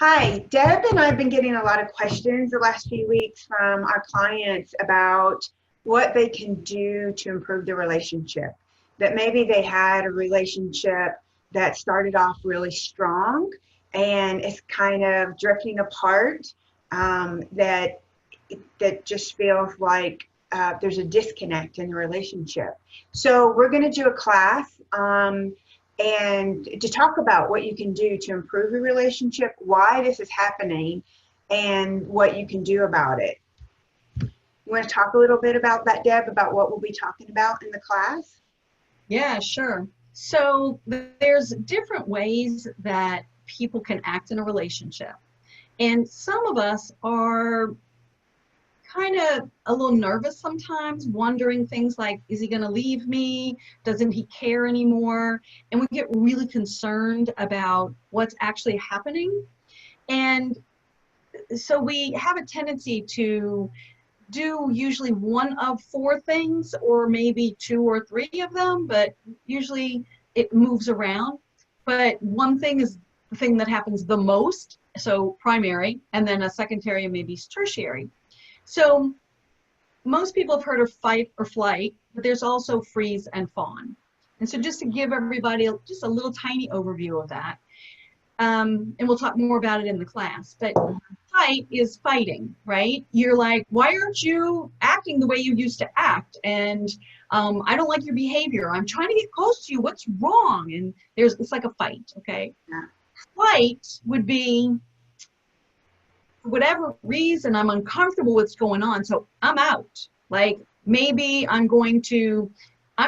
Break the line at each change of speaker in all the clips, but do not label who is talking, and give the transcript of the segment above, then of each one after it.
Hi, Deb and I have been getting a lot of questions the last few weeks from our clients about what they can do to improve the relationship. That maybe they had a relationship that started off really strong and it's kind of drifting apart. That just feels like there's a disconnect in the relationship. So we're going to do a class. And to talk about what you can do to improve your relationship, why this is happening, and what you can do about it. You want to talk a little bit about that, Deb, about what we'll be talking about in the class?
Yeah, sure. So there's different ways that people can act in a relationship. And some of us are kind of a little nervous sometimes, wondering things like, is he going to leave me? Doesn't he care anymore? And we get really concerned about what's actually happening. And so we have a tendency to do usually one of four things, or maybe two or three of them, but usually it moves around. But one thing is the thing that happens the most, so primary, and then a secondary and maybe tertiary. So most people have heard of fight or flight, but there's also freeze and fawn. And so just to give everybody just a little tiny overview of that, and we'll talk more about it in the class, but fight is fighting, right? You're like, why aren't you acting the way you used to act? And I don't like your behavior. I'm trying to get close to you. What's wrong? And it's like a fight, okay?
Yeah.
Flight would be, for whatever reason, I'm uncomfortable with what's going on, so I'm out. Like maybe I'm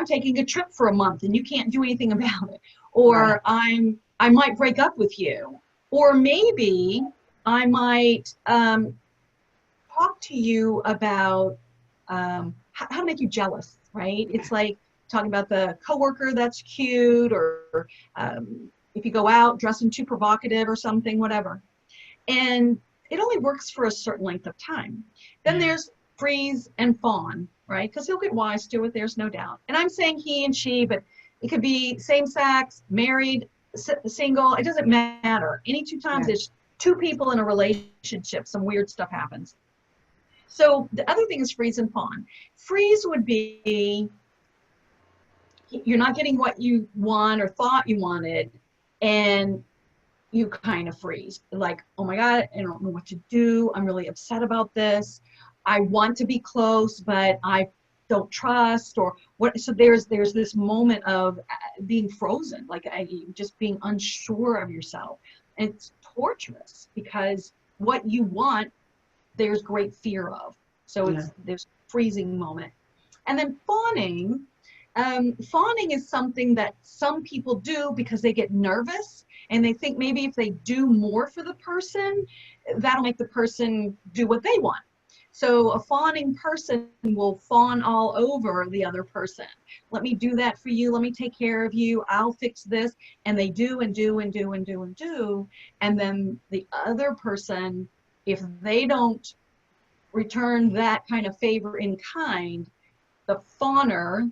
taking a trip for a month and you can't do anything about it.
Right.
Or I might break up with you. Or maybe I might talk to you about how to make you jealous, right? It's like talking about the coworker that's cute, or if you go out dressing too provocative or something, whatever. And it only works for a certain length of time. Then there's freeze and fawn, right? Because he'll get wise to it, there's no doubt. And I'm saying he and she, but it could be same sex, married, single, it doesn't matter. Any two times
Yeah.
there's two people in a relationship, some weird stuff happens. So the other thing is freeze and fawn. Freeze would be you're not getting what you want or thought you wanted, and you kind of freeze. Like, oh my God, I don't know what to do. I'm really upset about this. I want to be close, but I don't trust, or what. So there's this moment of being frozen, like just being unsure of yourself. And it's torturous because what you want, there's great fear of. So
Yeah.
there's freezing moment. And then fawning. Fawning is something that some people do because they get nervous and they think maybe if they do more for the person, that'll make the person do what they want. So a fawning person will fawn all over the other person. Let me do that for you. Let me take care of you. I'll fix this. And they do and do and do and do and do. And then the other person, if they don't return that kind of favor in kind, the fawner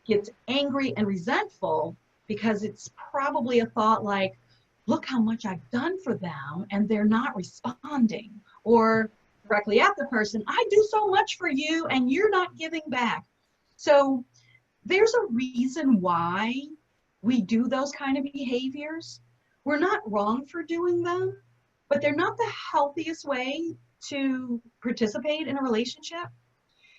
gets angry and resentful because it's probably a thought like, look how much I've done for them and they're not responding. Or directly at the person, I do so much for you and you're not giving back. So there's a reason why we do those kind of behaviors. We're not wrong for doing them, but they're not the healthiest way to participate in a relationship.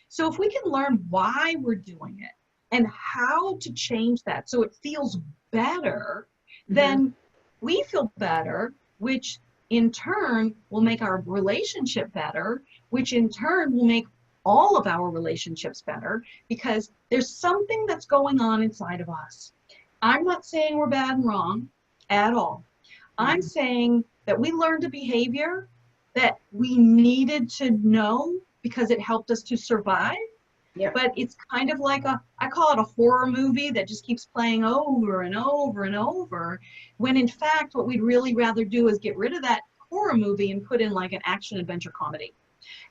So if we can learn why we're doing it and how to change that so it feels better,
Mm-hmm.
then we feel better, which in turn will make our relationship better, which in turn will make all of our relationships better, because there's something that's going on inside of us. I'm not saying we're bad and wrong at all. I'm
Mm-hmm.
saying that we learned a behavior that we needed to know because it helped us to survive.
Yep.
But it's kind of like I call it a horror movie that just keeps playing over and over and over, when in fact what we'd really rather do is get rid of that horror movie and put in like an action adventure comedy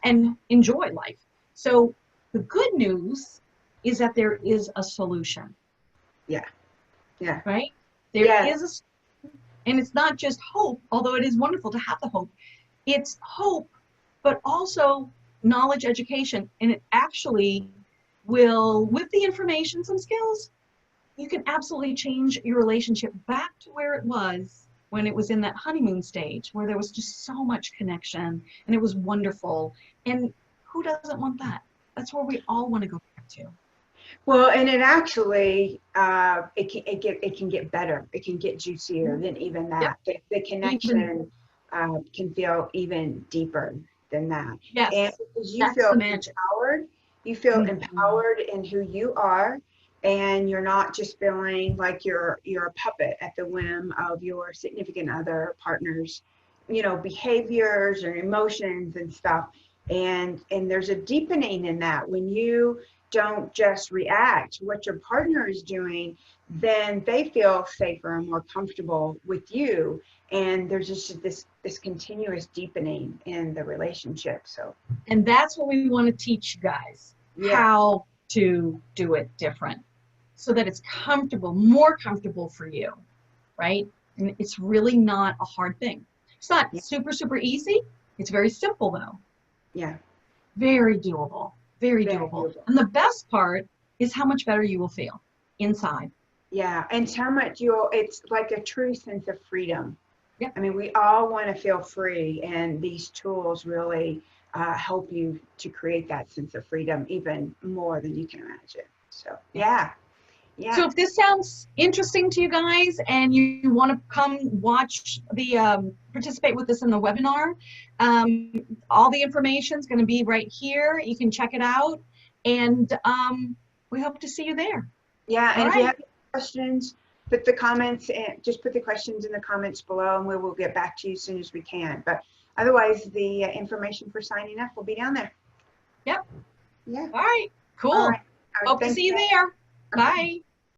and enjoy life. So the good news is that there is a solution,
Yeah. Yeah.
right? There
Yeah.
is And it's not just hope, although it is wonderful to have the hope. It's hope, but also knowledge, education. And it actually will, with the information, some skills, you can absolutely change your relationship back to where it was when it was in that honeymoon stage, where there was just so much connection and it was wonderful. And who doesn't want that? That's where we all want to go back to.
Well, and it actually, it can get better. It can get juicier than even that.
Yep.
The connection can feel even deeper than that.
Yes,
And because you
that's
feel
the magic.
empowered, you feel
Mhm.
empowered in who you are, and you're not just feeling like you're a puppet at the whim of your significant other, partner's, behaviors or emotions and stuff. And there's a deepening in that when you don't just react to what your partner is doing, then they feel safer and more comfortable with you. And there's just this continuous deepening in the relationship. So,
And that's what we want to teach you guys,
yeah,
how to do it different so that it's comfortable, more comfortable for you, right? And it's really not a hard thing. It's not
yeah,
super, super easy. It's very simple though.
yeah,
Very doable, very
very
doable.
doable.
And the best part is how much better you will feel inside.
Yeah, and how much it's like a true sense of freedom.
Yeah.
I mean, we all want to feel free, and these tools really help you to create that sense of freedom even more than you can imagine. So, yeah, yeah,
So if this sounds interesting to you guys and you want to come watch the, participate with us in the webinar, all the information is going to be right here. You can check it out. And we hope to see you there.
yeah.
All
And if you
right.
have any questions, put the questions in the comments below, and we will get back to you as soon as we can. But otherwise, the information for signing up will be down there.
Yep.
Yeah.
All right. Cool.
All right.
Hope to
Thanks.
see you there. Bye.